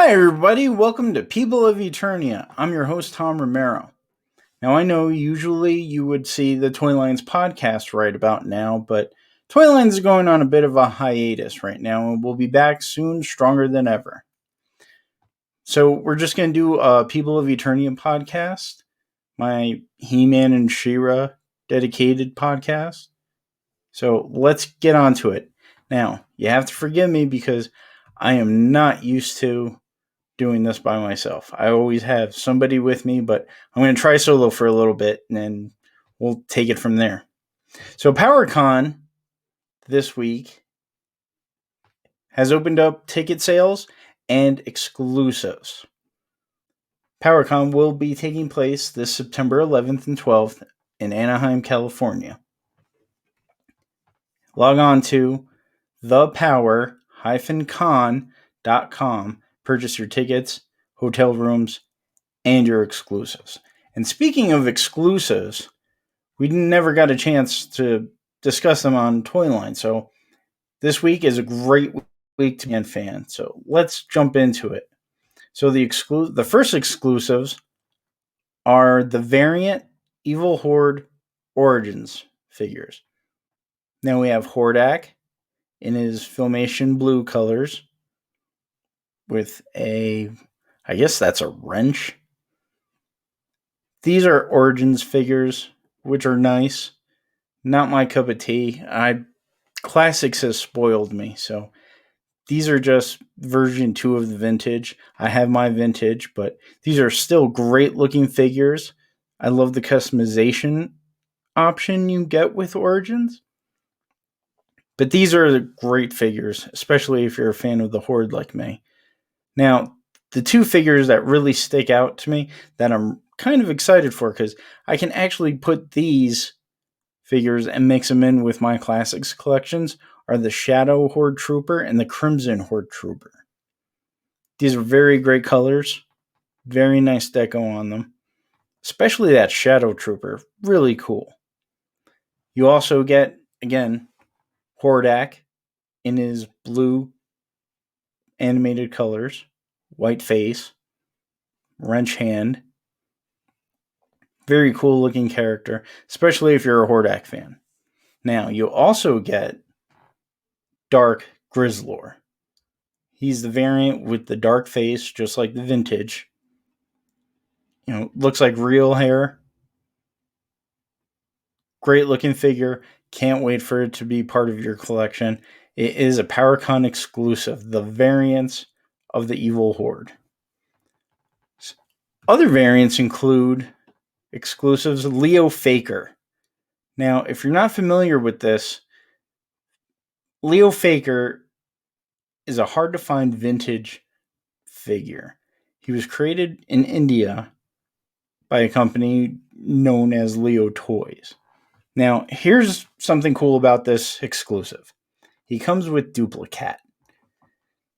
Hi, everybody. Welcome to People of Eternia. I'm your host, Tom Romero. Now, I know usually you would see the Toy Lines podcast right about now, but Toy Lines is going on a bit of a hiatus right now, and we'll be back soon, stronger than ever. So, we're just going to do a People of Eternia podcast, my He-Man and She-Ra dedicated podcast. So, let's get on to it. Now, you have to forgive me because I am not used to doing this by myself. I always have somebody with me, but I'm going to try solo for a little bit and then we'll take it from there. So PowerCon this week has opened up ticket sales and exclusives. PowerCon will be taking place this September 11th and 12th in Anaheim, California. Log on to thepower-con.com, purchase your tickets, hotel rooms, and your exclusives. And speaking of exclusives, we never got a chance to discuss them on Toyline. So this week is a great week to be a fan. So let's jump into it. So the first exclusives are the variant Evil Horde Origins figures. Now we have Hordak in his Filmation blue colors with I guess that's a wrench. These are Origins figures, which are nice. Not my cup of tea. Classics has spoiled me, so these are just version 2 of the vintage. I have my vintage, but these are still great looking figures. I love the customization option you get with Origins. But these are great figures, especially if you're a fan of the Horde like me. Now, the two figures that really stick out to me that I'm kind of excited for, because I can actually put these figures and mix them in with my classics collections, are the Shadow Horde Trooper and the Crimson Horde Trooper. These are very great colors. Very nice deco on them. Especially that Shadow Trooper. Really cool. You also get, again, Hordak in his blue animated colors. White face. Wrench hand. Very cool looking character. Especially if you're a Hordak fan. Now, you also get Dark Grizzlor. He's the variant with the dark face, just like the vintage. Looks like real hair. Great looking figure. Can't wait for it to be part of your collection. It is a PowerCon exclusive, the variants of the Evil Horde. Other variants include exclusives Leo Faker. Now, if you're not familiar with this, Leo Faker is a hard to find vintage figure. He was created in India by a company known as Leo Toys. Now, here's something cool about this exclusive. He comes with Duplicat.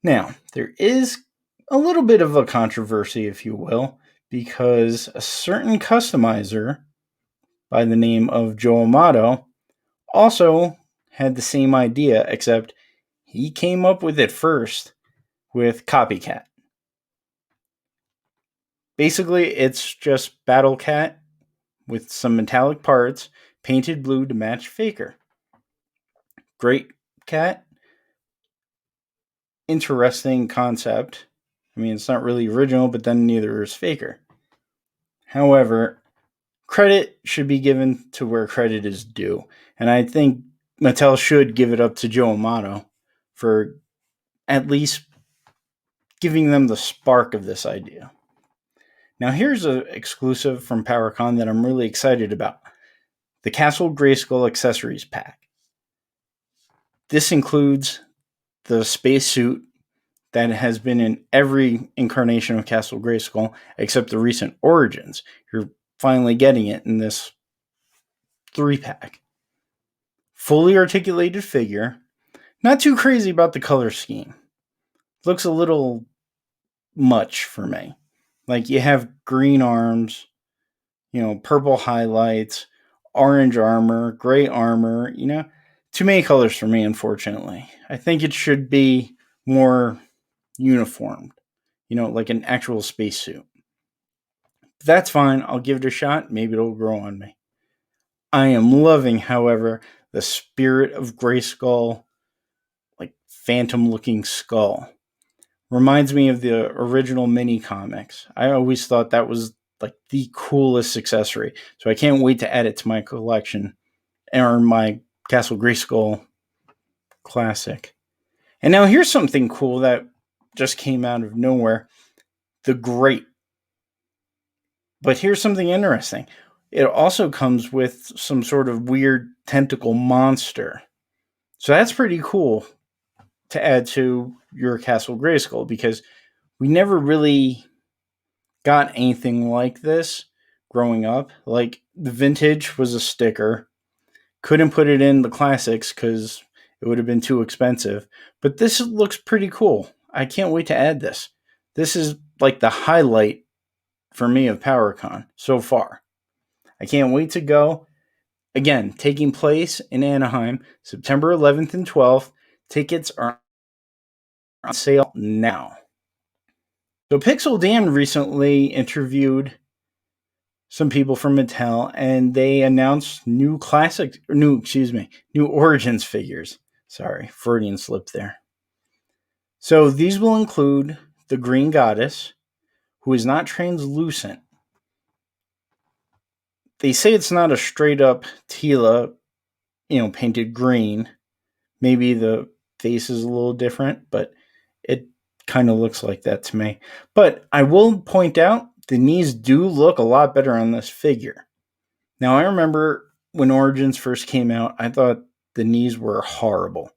Now, there is a little bit of a controversy, if you will, because a certain customizer by the name of Joe Amato also had the same idea, except he came up with it first with Copycat. Basically, it's just Battle Cat with some metallic parts painted blue to match Faker. Great cat. Interesting concept. I mean, it's not really original, but then neither is Faker. However, credit should be given to where credit is due. And I think Mattel should give it up to Joe Amato for at least giving them the spark of this idea. Now, here's an exclusive from PowerCon that I'm really excited about. The Castle Grayskull Accessories Pack. This includes the spacesuit that has been in every incarnation of Castle Grayskull except the recent Origins. You're finally getting it in this 3-pack. Fully articulated figure. Not too crazy about the color scheme. Looks a little much for me. Like you have green arms, purple highlights, orange armor, gray armor, too many colors for me, unfortunately. I think it should be more uniformed. like an actual spacesuit. That's fine. I'll give it a shot. Maybe it'll grow on me. I am loving, however, the Spirit of Grayskull, like phantom looking skull. Reminds me of the original mini comics. I always thought that was like the coolest accessory. So I can't wait to add it to my collection or my Castle Grayskull classic. And now here's something cool that just came out of nowhere. The Great. But here's something interesting. It also comes with some sort of weird tentacle monster. So that's pretty cool to add to your Castle Grayskull, because we never really got anything like this growing up. Like, the vintage was a sticker. Couldn't put it in the classics because it would have been too expensive. But this looks pretty cool. I can't wait to add this. This is like the highlight for me of PowerCon so far. I can't wait to go. Again, taking place in Anaheim, September 11th and 12th. Tickets are on sale now. So Pixel Dan recently interviewed some people from Mattel, and they announced new Origins figures. Sorry, Freudian slip there. So these will include the Green Goddess, who is not translucent. They say it's not a straight up Tila, painted green. Maybe the face is a little different, but it kind of looks like that to me. But I will point out the knees do look a lot better on this figure. Now, I remember when Origins first came out, I thought the knees were horrible.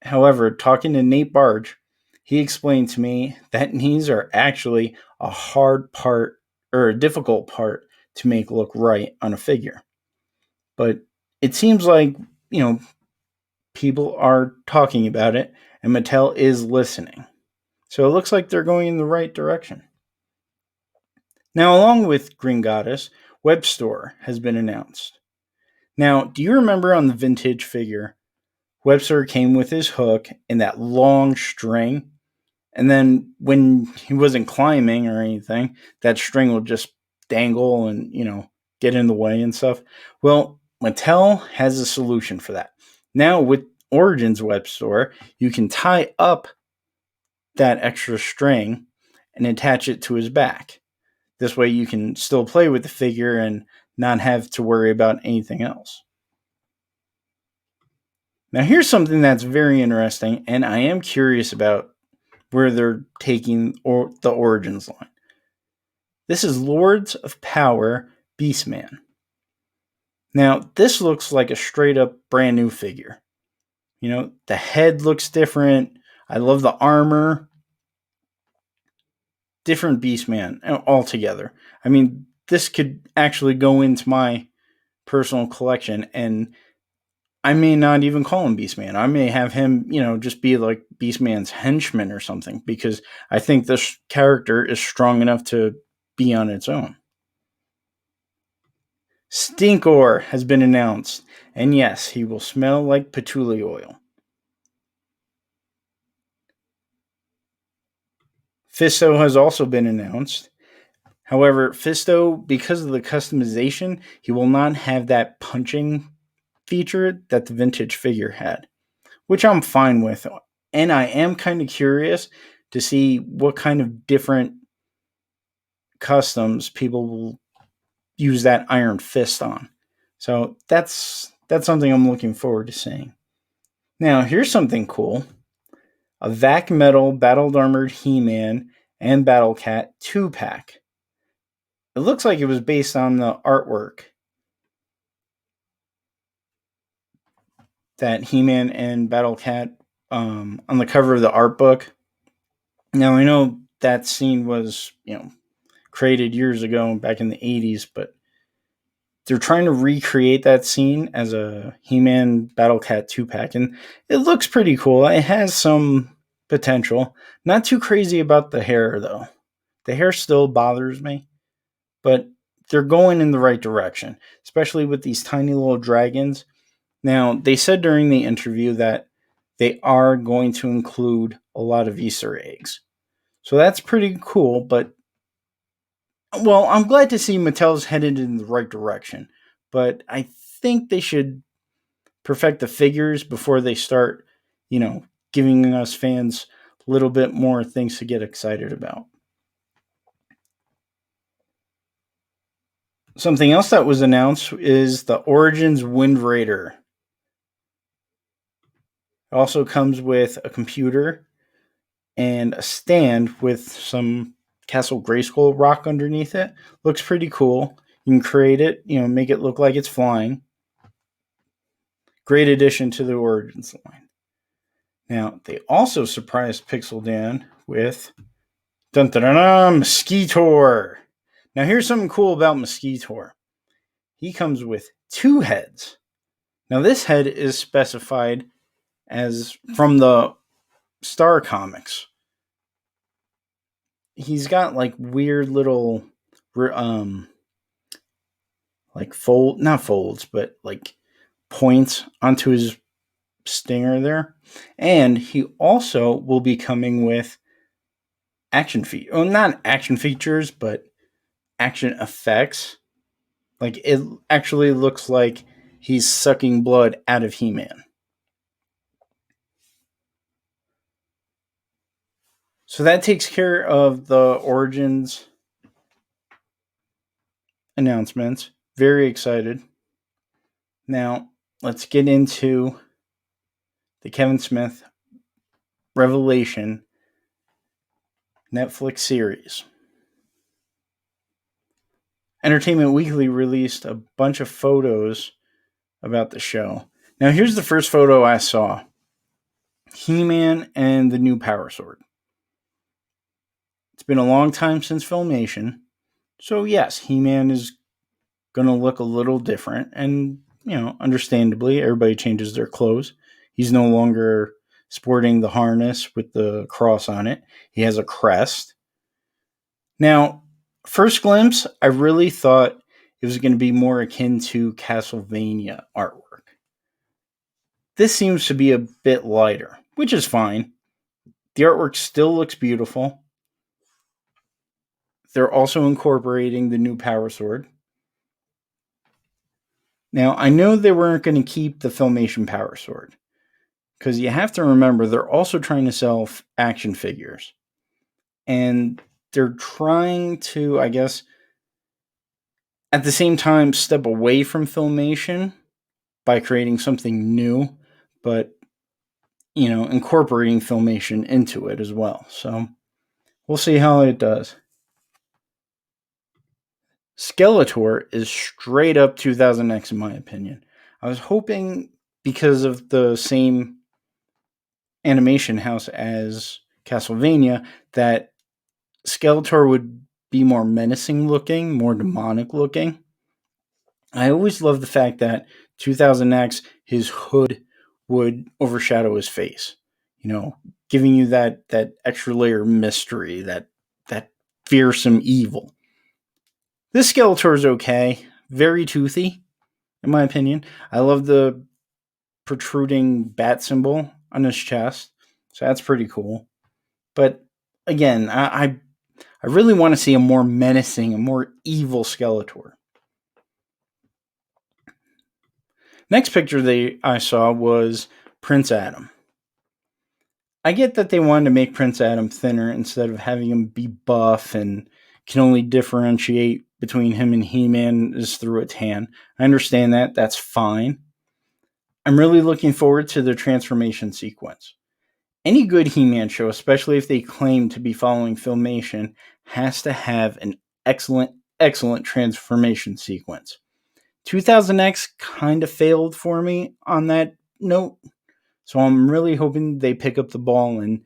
However, talking to Nate Barge, he explained to me that knees are actually a hard part, or a difficult part, to make look right on a figure. But it seems like, people are talking about it, and Mattel is listening. So it looks like they're going in the right direction. Now, along with Green Goddess, Web Store has been announced. Now, do you remember on the vintage figure, Webster came with his hook and that long string, and then when he wasn't climbing or anything, that string would just dangle and, get in the way and stuff? Well, Mattel has a solution for that. Now, with Origins Web Store, you can tie up that extra string and attach it to his back. This way you can still play with the figure and not have to worry about anything else. Now, here's something that's very interesting, and I am curious about where they're taking the Origins line. This is Lords of Power Beastman. Now, this looks like a straight up brand new figure. The head looks different. I love the armor. Different Beastman altogether. I mean, this could actually go into my personal collection, and I may not even call him Beastman. I may have him, just be like Beastman's henchman or something, because I think this character is strong enough to be on its own. Stinkor has been announced, and yes, he will smell like patchouli oil. Fisto has also been announced. However, Fisto, because of the customization, he will not have that punching feature that the vintage figure had, which I'm fine with. And I am kind of curious to see what kind of different customs people will use that Iron Fist on. So that's something I'm looking forward to seeing. Now, here's something cool. A Vac Metal Battled Armored He-Man and Battle Cat 2-pack. It looks like it was based on the artwork that He-Man and Battle Cat on the cover of the art book. Now, I know that scene was, created years ago, back in the 80s, but they're trying to recreate that scene as a He-Man Battle Cat 2-pack, and it looks pretty cool. It has some potential. Not too crazy about the hair, though. The hair still bothers me, but they're going in the right direction, especially with these tiny little dragons. Now, they said during the interview that they are going to include a lot of Easter eggs. So that's pretty cool, but well, I'm glad to see Mattel's headed in the right direction, but I think they should perfect the figures before they start, giving us fans a little bit more things to get excited about. Something else that was announced is the Origins Wind Raider. It also comes with a computer and a stand with some Castle Grayskull rock underneath it. Looks pretty cool. You can create it, make it look like it's flying. Great addition to the Origins line. Now, they also surprised Pixel Dan with Skeletor. Now, here's something cool about Skeletor. He comes with 2 heads. Now, this head is specified as from the Star Comics. He's got like weird little, like not folds, but like points onto his stinger there. And he also will be coming with not action features, but action effects. Like it actually looks like he's sucking blood out of He-Man. So that takes care of the Origins announcements. Very excited. Now, let's get into the Kevin Smith Revelation Netflix series. Entertainment Weekly released a bunch of photos about the show. Now, here's the first photo I saw. He-Man and the new Power Sword. It's been a long time since Filmation. So, yes, He-Man is going to look a little different. And, understandably, everybody changes their clothes. He's no longer sporting the harness with the cross on it. He has a crest. Now, first glimpse, I really thought it was going to be more akin to Castlevania artwork. This seems to be a bit lighter, which is fine. The artwork still looks beautiful. They're also incorporating the new Power Sword. Now, I know they weren't going to keep the Filmation Power Sword, because you have to remember they're also trying to sell action figures. And they're trying to, I guess, at the same time, step away from Filmation by creating something new, but, incorporating Filmation into it as well. So, we'll see how it does. Skeletor is straight up 2000X in my opinion. I was hoping, because of the same animation house as Castlevania, that Skeletor would be more menacing looking, more demonic looking. I always love the fact that 2000X, his hood would overshadow his face, giving you that extra layer of mystery, that fearsome evil. This Skeletor is okay. Very toothy, in my opinion. I love the protruding bat symbol on his chest. So that's pretty cool. But again, I really want to see a more menacing, a more evil Skeletor. Next picture I saw was Prince Adam. I get that they wanted to make Prince Adam thinner instead of having him be buff and can only differentiate between him and He-Man is through a tan. I understand that. That's fine. I'm really looking forward to the transformation sequence. Any good He-Man show, especially if they claim to be following Filmation, has to have an excellent, excellent transformation sequence. 2000X kind of failed for me on that note, so I'm really hoping they pick up the ball and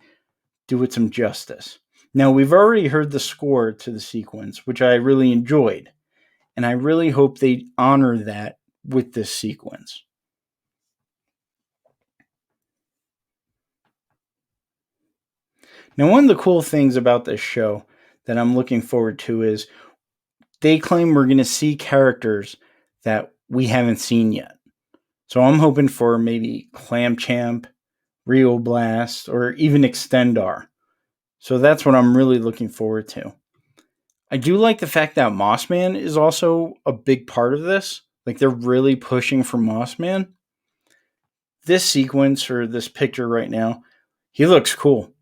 do it some justice. Now, we've already heard the score to the sequence, which I really enjoyed, and I really hope they honor that with this sequence. Now, one of the cool things about this show that I'm looking forward to is they claim we're going to see characters that we haven't seen yet. So I'm hoping for maybe Clamp Champ, Rio Blast, or even Extendar. So that's what I'm really looking forward to. I do like the fact that Mossman is also a big part of this. Like, they're really pushing for Mossman. This sequence, or this picture right now, he looks cool.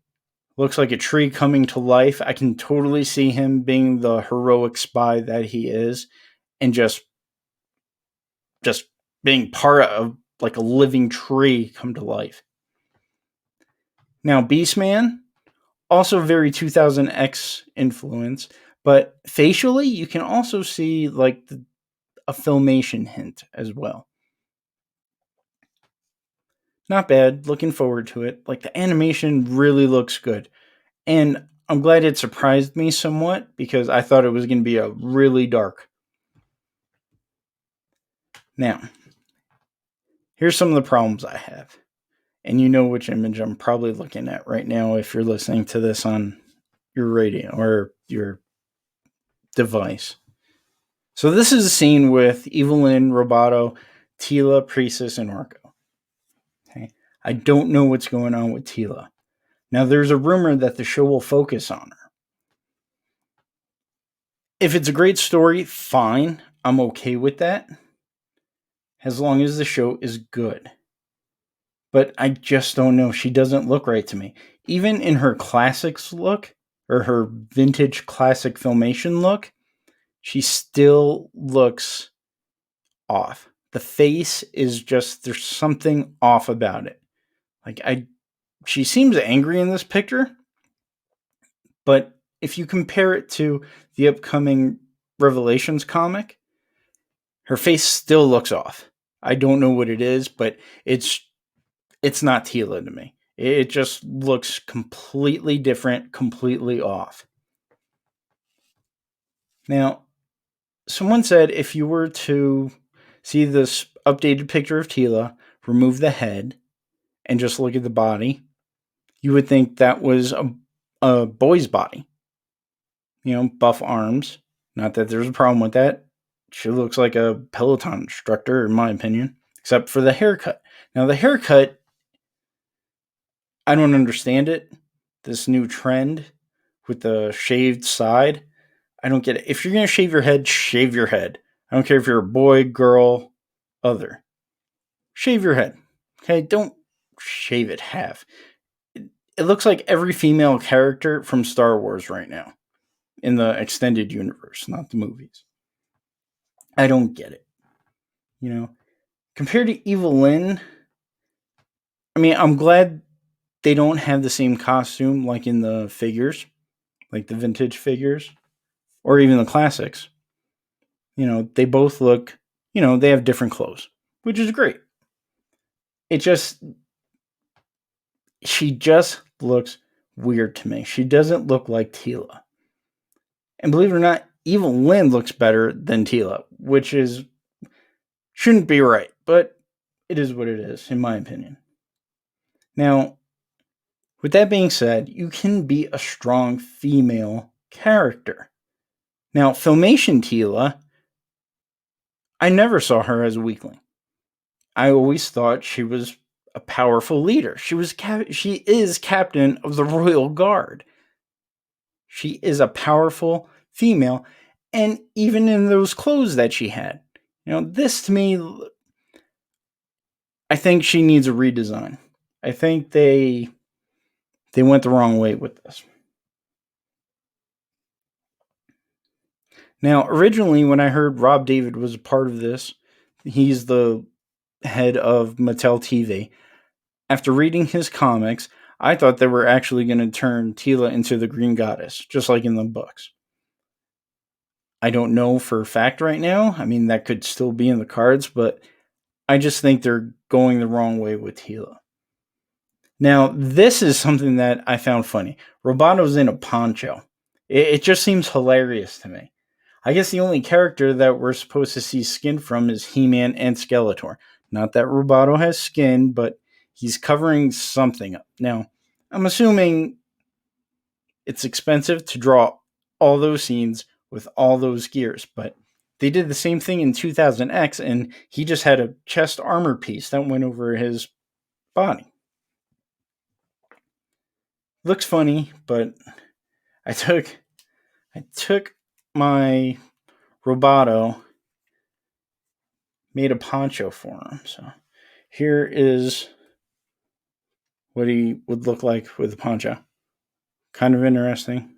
Looks like a tree coming to life. I can totally see him being the heroic spy that he is, and just being part of like a living tree come to life. Now, Beastman, also very 2000X influence, but facially you can also see like a Filmation hint as well. Not bad. Looking forward to it. Like, the animation really looks good. And I'm glad it surprised me somewhat, because I thought it was going to be a really dark. Now, here's some of the problems I have. And you know which image I'm probably looking at right now if you're listening to this on your radio or your device. So this is a scene with Evil Lynn, Roboto, Teela, Priestess, and Orco. Okay. I don't know what's going on with Teela. Now, there's a rumor that the show will focus on her. If it's a great story, fine. I'm okay with that, as long as the show is good. But I just don't know. She doesn't look right to me. Even in her classics look, or her vintage classic Filmation look, she still looks off. The face is just, there's something off about it. Like, she seems angry in this picture, but if you compare it to the upcoming Revelations comic, her face still looks off. I don't know what it is, but it's not Teela to me. It just looks completely different, completely off. Now, someone said if you were to see this updated picture of Teela, remove the head, and just look at the body, you would think that was a boy's body. You know, buff arms. Not that there's a problem with that. She looks like a Peloton instructor, in my opinion, except for the haircut. Now, the haircut, I don't understand it. This new trend with the shaved side, I don't get it. If you're going to shave your head, shave your head. I don't care if you're a boy, girl, other. Shave your head. Okay? Don't shave it half. It looks like every female character from Star Wars right now in the extended universe, not the movies. I don't get it. You know, compared to Evil Lynn, I mean, I'm glad they don't have the same costume like in the figures, like the vintage figures, or even the classics. You know, they both look, they have different clothes, which is great. She just looks weird to me. She doesn't look like Teela. And believe it or not, Evil Lynn looks better than Teela, which shouldn't be right, but it is what it is, in my opinion. Now, with that being said, you can be a strong female character. Now, Filmation Teela, I never saw her as a weakling. I always thought she was a powerful leader. She is captain of the Royal Guard. She is a powerful female, and even in those clothes that she had, this to me, I think she needs a redesign. I think they went the wrong way with this. Now, originally, when I heard Rob David was a part of this, he's the head of Mattel TV. After reading his comics, I thought they were actually going to turn Teela into the Green Goddess, just like in the books. I don't know for a fact right now. I mean, that could still be in the cards, but I just think they're going the wrong way with Teela. Now, this is something that I found funny. Roboto's in a poncho. It just seems hilarious to me. I guess the only character that we're supposed to see skin from is He-Man and Skeletor. Not that Roboto has skin, but he's covering something up. Now, I'm assuming it's expensive to draw all those scenes with all those gears, but they did the same thing in 2000X, and he just had a chest armor piece that went over his body. Looks funny, but I took my Roboto, made a poncho for him. So here is what he would look like with a poncho. Kind of interesting.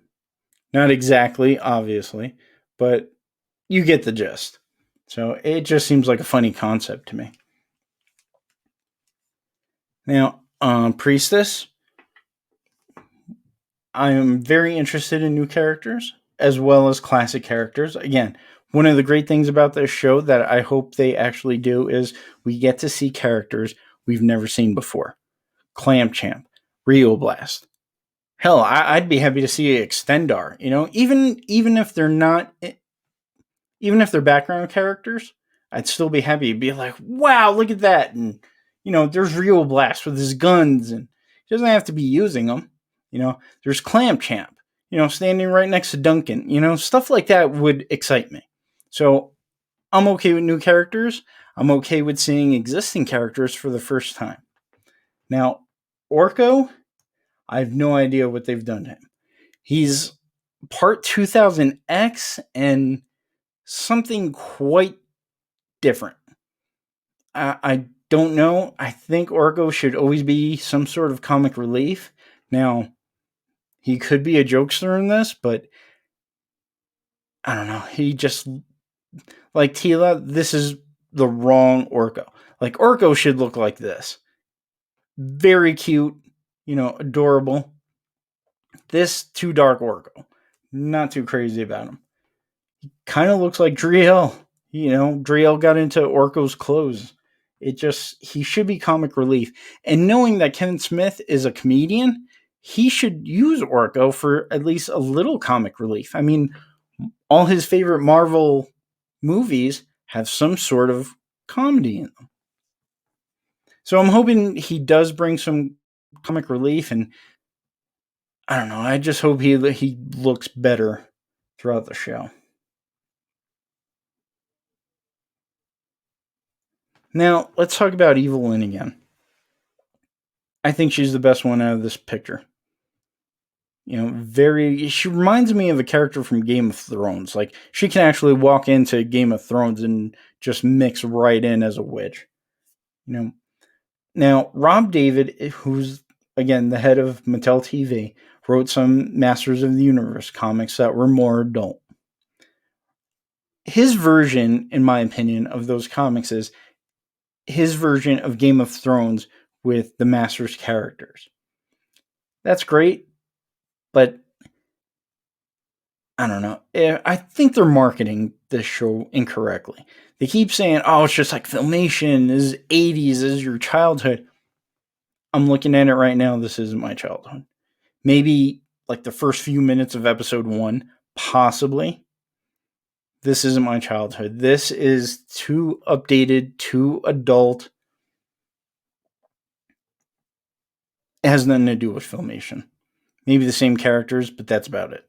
Not exactly, obviously, but you get the gist. So it just seems like a funny concept to me. Now, Priestess, I am very interested in new characters as well as classic characters. Again, one of the great things about this show that I hope they actually do is we get to see characters we've never seen before. Clamchamp, Rio Blast. Hell, I'd be happy to see Extendar. Even if they're not, even if they're background characters, I'd still be happy to be like, wow, look at that. And, there's Rio Blast with his guns, and he doesn't have to be using them. There's Clamchamp, standing right next to Duncan. Stuff like that would excite me. So I'm okay with new characters. I'm okay with seeing existing characters for the first time. Now, Orco, I have no idea what they've done to him. He's part 2000X and something quite different. I don't know. I think Orco should always be some sort of comic relief. Now, he could be a jokester in this, but I don't know. He just, like Tila, this is the wrong Orco. Like, Orco should look like this. Very cute, adorable. This too dark Orco. Not too crazy about him. He kind of looks like Driel. Driel got into Orco's clothes. He should be comic relief. And knowing that Kevin Smith is a comedian, he should use Orco for at least a little comic relief. I mean, all his favorite Marvel movies have some sort of comedy in them. So I'm hoping he does bring some comic relief, and I don't know. I just hope he looks better throughout the show. Now, let's talk about Evil Lynn again. I think she's the best one out of this picture. She reminds me of a character from Game of Thrones. Like, she can actually walk into Game of Thrones and just mix right in as a witch. Now, Rob David, who's, again, the head of Mattel TV, wrote some Masters of the Universe comics that were more adult. His version, in my opinion, of those comics is his version of Game of Thrones with the Masters characters. That's great, but I don't know. I think they're marketing this show incorrectly. They keep saying, oh, it's just like Filmation, this is 80s, this is your childhood. I'm looking at it right now, this isn't my childhood. Maybe like the first few minutes of episode 1, possibly. This isn't my childhood. This is too updated, too adult. It has nothing to do with Filmation. Maybe the same characters, but that's about it.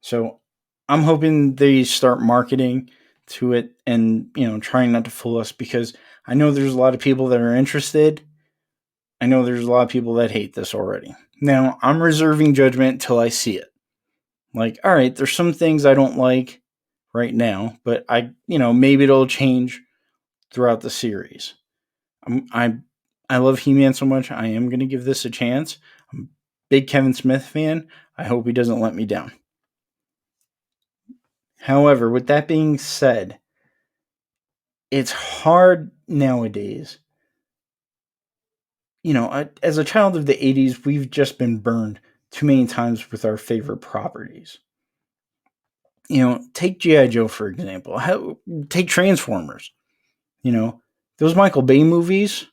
So I'm hoping they start marketing to it and, trying not to fool us, because I know there's a lot of people that are interested. I know there's a lot of people that hate this already. Now, I'm reserving judgment till I see it. Like, all right, there's some things I don't like right now, but maybe it'll change throughout the series. I love He-Man so much. I am going to give this a chance. I'm a big Kevin Smith fan. I hope he doesn't let me down. However, with that being said, it's hard nowadays. As a child of the 80s, we've just been burned too many times with our favorite properties. Take G.I. Joe, for example. Take Transformers. Those Michael Bay movies,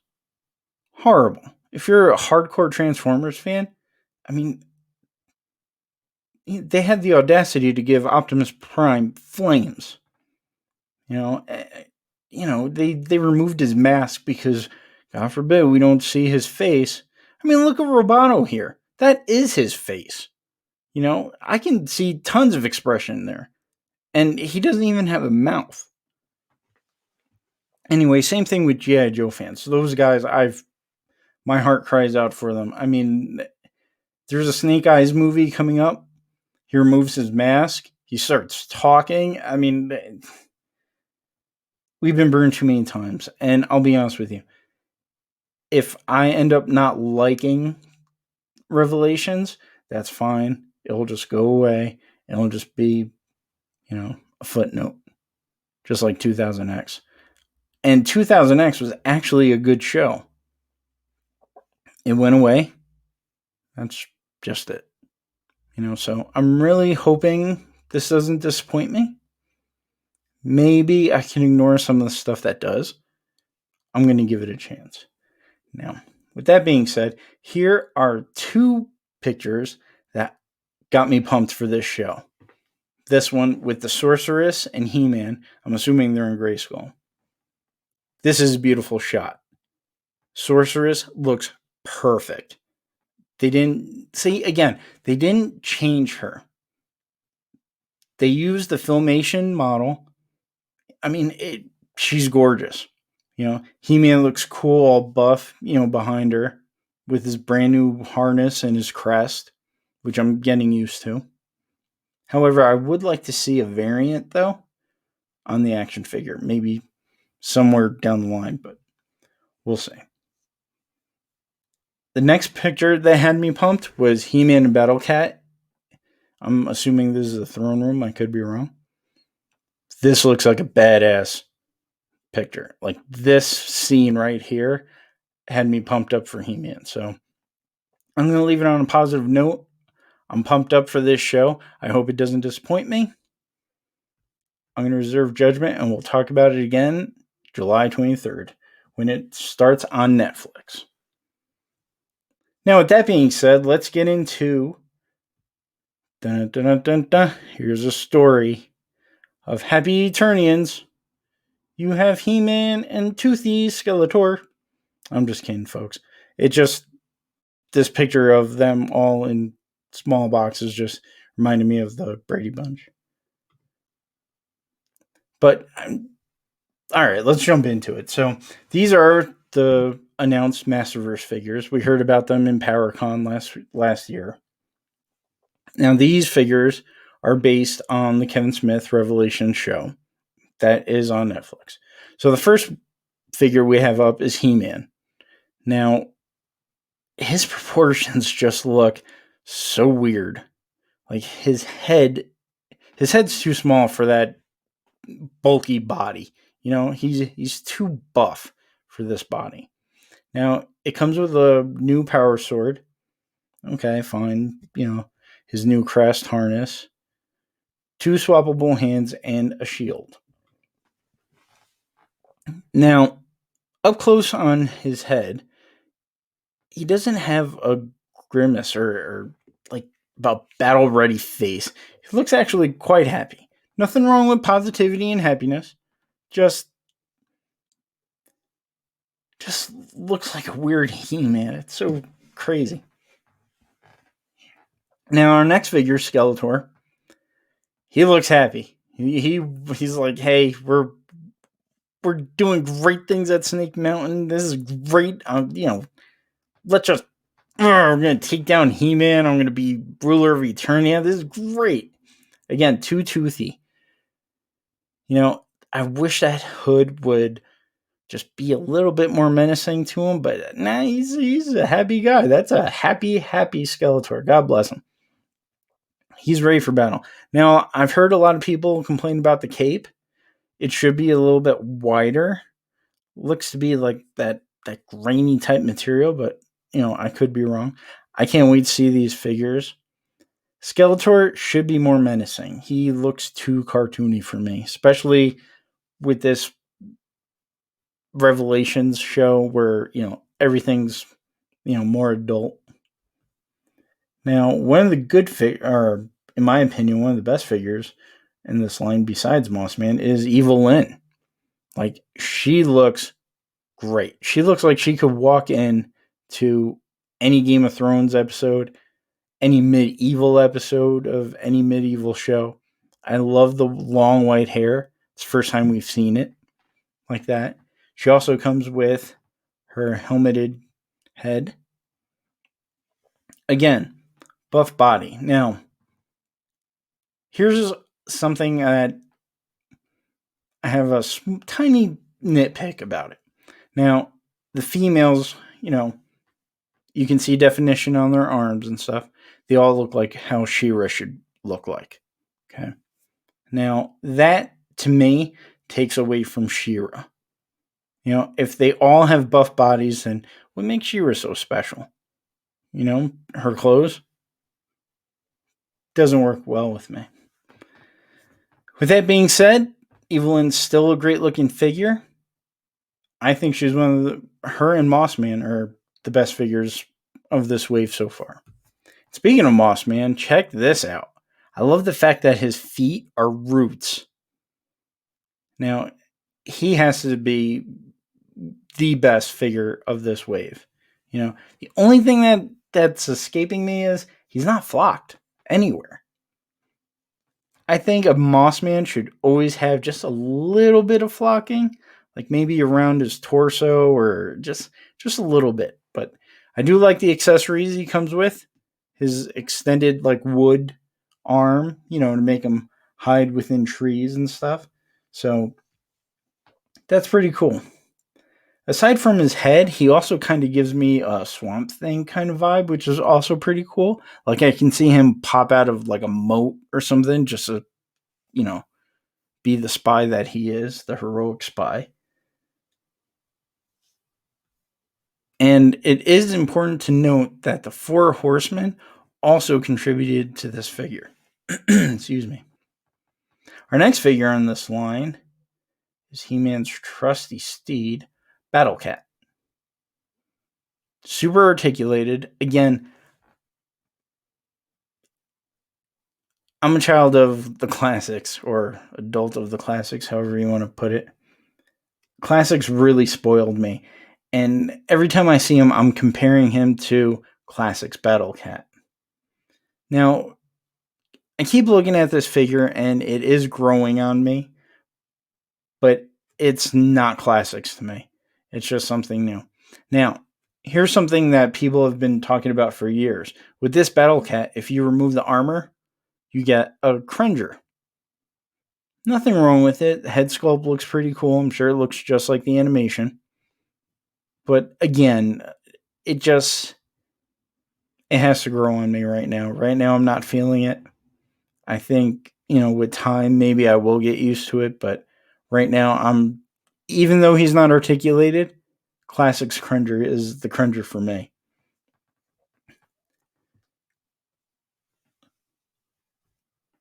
horrible. If you're a hardcore Transformers fan, I mean, they had the audacity to give Optimus Prime flames. They removed his mask because, God forbid, we don't see his face. I mean, look at Roboto here. That is his face. I can see tons of expression there. And he doesn't even have a mouth. Anyway, same thing with G.I. Joe fans. So those guys, my heart cries out for them. I mean, there's a Snake Eyes movie coming up. He removes his mask. He starts talking. I mean, we've been burned too many times. And I'll be honest with you. If I end up not liking Revelations, that's fine. It'll just go away. It'll just be, a footnote. Just like 2000X. And 2000X was actually a good show. It went away. That's just it. So I'm really hoping this doesn't disappoint me. Maybe I can ignore some of the stuff that does. I'm going to give it a chance. Now, with that being said, here are 2 pictures that got me pumped for this show. This one with the Sorceress and He-Man. I'm assuming they're in Grayskull. This is a beautiful shot. Sorceress looks perfect. They didn't change her. They used the Filmation model. I mean, she's gorgeous. He-Man looks cool, all buff, behind her with his brand new harness and his crest, which I'm getting used to. However, I would like to see a variant, though, on the action figure. Maybe somewhere down the line, but we'll see. The next picture that had me pumped was He-Man and Battle Cat. I'm assuming this is the throne room. I could be wrong. This looks like a badass picture. Like this scene right here had me pumped up for He-Man. So I'm going to leave it on a positive note. I'm pumped up for this show. I hope it doesn't disappoint me. I'm going to reserve judgment and we'll talk about it again July 23rd when it starts on Netflix. Now, with that being said, let's get into here's a story of happy Eternians. You have He-Man and Toothy Skeletor. I'm just kidding, folks. This picture of them all in small boxes just reminded me of the Brady Bunch. But, all right, let's jump into it. So, these are the announced Masterverse figures. We heard about them in PowerCon last year. Now, these figures are based on the Kevin Smith Revelation show that is on Netflix. So, the first figure we have up is He-Man. Now, his proportions just look so weird. Like his head's too small for that bulky body. He's too buff for this body. Now, it comes with a new power sword. Okay, fine. His new crest harness, 2 swappable hands, and a shield. Now, up close on his head, he doesn't have a grimace or like about battle ready face. He looks actually quite happy. Nothing wrong with positivity and happiness. Just looks like a weird He-Man. It's so crazy. Now our next figure, Skeletor, he looks happy. He's like, hey, we're doing great things at Snake Mountain. This is great. Let's just we're gonna take down He-Man. I'm gonna be ruler of Eternia. This is great. Again, too toothy. I wish that hood would just be a little bit more menacing to him, but nah, he's a happy guy. That's a happy Skeletor. God bless him. He's ready for battle. Now, I've heard a lot of people complain about the cape. It should be a little bit wider. Looks to be like that grainy type material, but I could be wrong. I can't wait to see these figures. Skeletor should be more menacing. He looks too cartoony for me, especially with this Revelations show where, everything's, more adult. Now, one of the good or in my opinion, one of the best figures in this line besides Mossman is Evil Lynn. Like, she looks great. She looks like she could walk in to any Game of Thrones episode, any medieval episode of any medieval show. I love the long white hair. It's the first time we've seen it like that. She also comes with her helmeted head. Again, buff body. Now, here's something that I have a tiny nitpick about it. Now, the females, you can see definition on their arms and stuff. They all look like how She-Ra should look like. Okay. Now, that to me takes away from She-Ra. If they all have buff bodies, then what makes She-Ra so special? Her clothes doesn't work well with me. With that being said, Evelyn's still a great looking figure. I think she's one of her and Mossman are the best figures of this wave so far. Speaking of Mossman, check this out. I love the fact that his feet are roots. Now, he has to be the best figure of this wave. The only thing that's escaping me is he's not flocked anywhere. I think a Mossman should always have just a little bit of flocking, like maybe around his torso or just a little bit. But I do like the accessories he comes with. His extended wood arm, to make him hide within trees and stuff. So that's pretty cool. Aside from his head, he also kind of gives me a Swamp Thing kind of vibe, which is also pretty cool. Like I can see him pop out of a moat or something just to, be the spy that he is, the heroic spy. And it is important to note that the 4 horsemen also contributed to this figure. Excuse me. Our next figure on this line is He-Man's trusty steed, Battle Cat. Super articulated. Again, I'm a child of the classics, or adult of the classics, however you want to put it. Classics really spoiled me. And every time I see him, I'm comparing him to Classics Battle Cat. Now, I keep looking at this figure, and it is growing on me. But it's not Classics to me. It's just something new. Now, here's something that people have been talking about for years. With this Battle Cat, if you remove the armor, you get a Cringer. Nothing wrong with it. The head sculpt looks pretty cool. I'm sure it looks just like the animation. But again, it has to grow on me right now. Right now, I'm not feeling it. I think, with time, maybe I will get used to it. But right now, even though he's not articulated, Classics Cringer is the Cringer for me.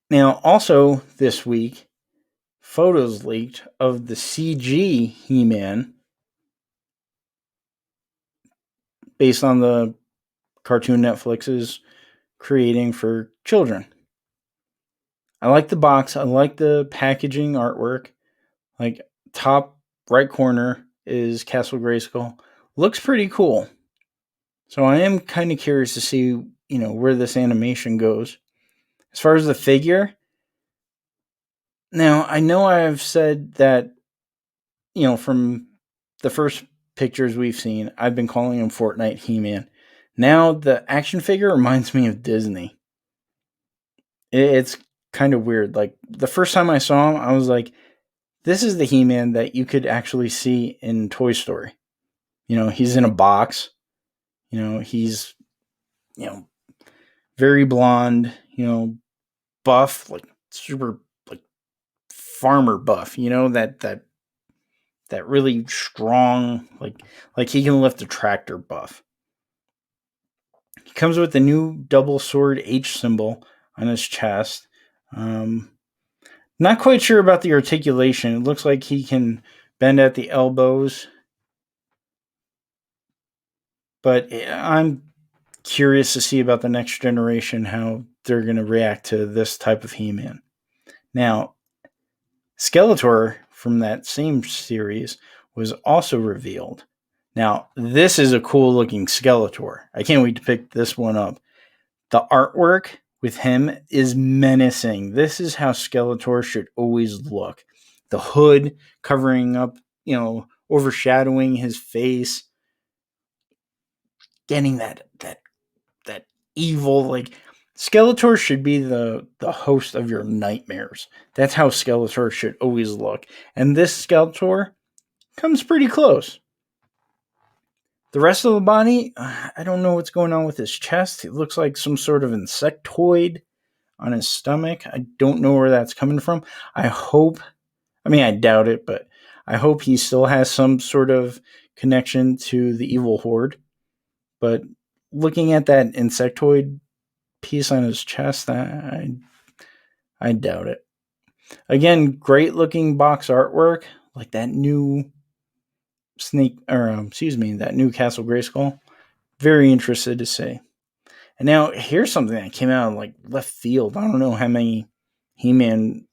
Now, also this week, photos leaked of the CG He-Man based on the cartoon Netflix is creating for children. I like the box. I like the packaging artwork. Top right corner is Castle Grayskull. Looks pretty cool. So I am kind of curious to see, where this animation goes. As far as the figure, now I know I've said that, from the first pictures we've seen, I've been calling him Fortnite He-Man. Now the action figure reminds me of Disney. It's kind of weird. The first time I saw him, I was like, this is the He-Man that you could actually see in Toy Story. He's in a box. He's, very blonde, buff, super, farmer buff, that really strong, like he can lift a tractor buff. He comes with the new double sword H symbol on his chest. Not quite sure about the articulation. It looks like he can bend at the elbows. But I'm curious to see about the next generation, how they're going to react to this type of He-Man. Now, Skeletor from that same series was also revealed. Now, this is a cool looking Skeletor. I can't wait to pick this one up. The artwork with him is menacing. This is how Skeletor should always look. The hood covering up, overshadowing his face. Getting that evil, Skeletor should be the host of your nightmares. That's how Skeletor should always look. And this Skeletor comes pretty close. The rest of the body, I don't know what's going on with his chest. It looks like some sort of insectoid on his stomach. I don't know where that's coming from. I doubt it, but I hope he still has some sort of connection to the evil Horde. But looking at that insectoid piece on his chest, I doubt it. Again, great looking box artwork, like that new that new Castle Grayskull. Very interested to see. And now here's something that came out of like left field. I don't know how many He-Man,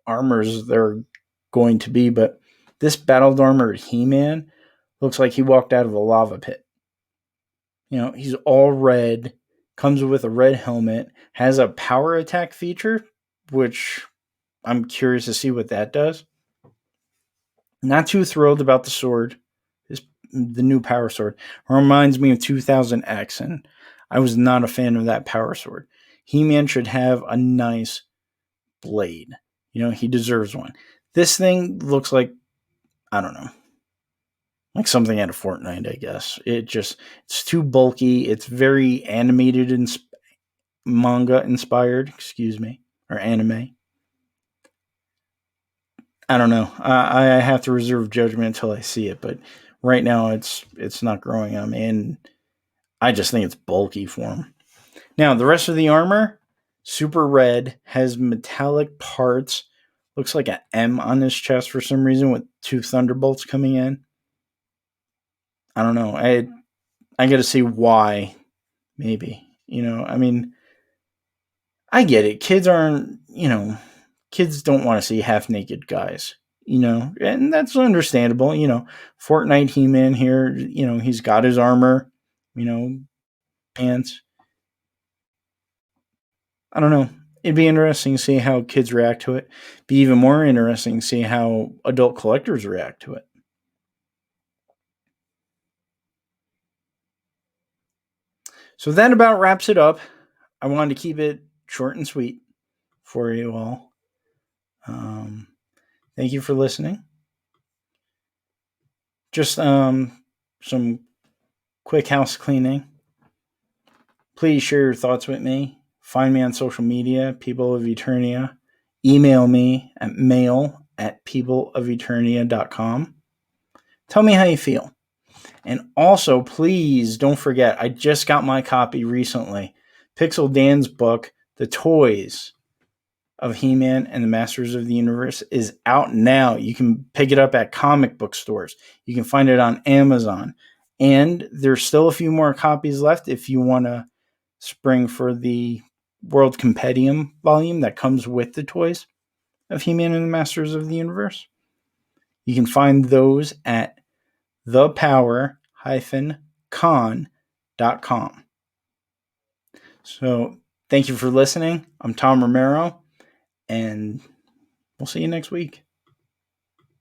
armors there are going to be, but this battled armored He-Man looks like he walked out of a lava pit. He's all red, comes with a red helmet, has a power attack feature, which I'm curious to see what that does. Not too thrilled about the sword. The new power sword. It reminds me of 2000X, and I was not a fan of that power sword. He-Man should have a nice blade. He deserves one. This thing looks like, I don't know, like something out of Fortnite, I guess. It's too bulky. It's very animated and manga inspired, or anime. I don't know. I have to reserve judgment until I see it, but right now it's not growing on me, and I just think it's bulky for him. Now, the rest of the armor, super red, has metallic parts. Looks like an M on his chest for some reason with 2 thunderbolts coming in. I don't know. I got to see why. Maybe. I get it. Kids don't want to see half naked guys. And that's understandable. Fortnite He-Man here, he's got his armor, pants. I don't know. It'd be interesting to see how kids react to it. Be even more interesting to see how adult collectors react to it. So that about wraps it up. I wanted to keep it short and sweet for you all. Thank you for listening. Just some quick house cleaning. Please share your thoughts with me. Find me on social media, People of Eternia. Email me at mail@peopleofeternia.com. Tell me how you feel. And also, please don't forget, I just got my copy recently. Pixel Dan's book, The Toys of He-Man and the Masters of the Universe, is out now. You can pick it up at comic book stores. You can find it on Amazon. And there's still a few more copies left if you want to spring for the World Compendium volume that comes with the Toys of He-Man and the Masters of the Universe. You can find those at thepower-con.com. So thank you for listening. I'm Tom Romero, and we'll see you next week.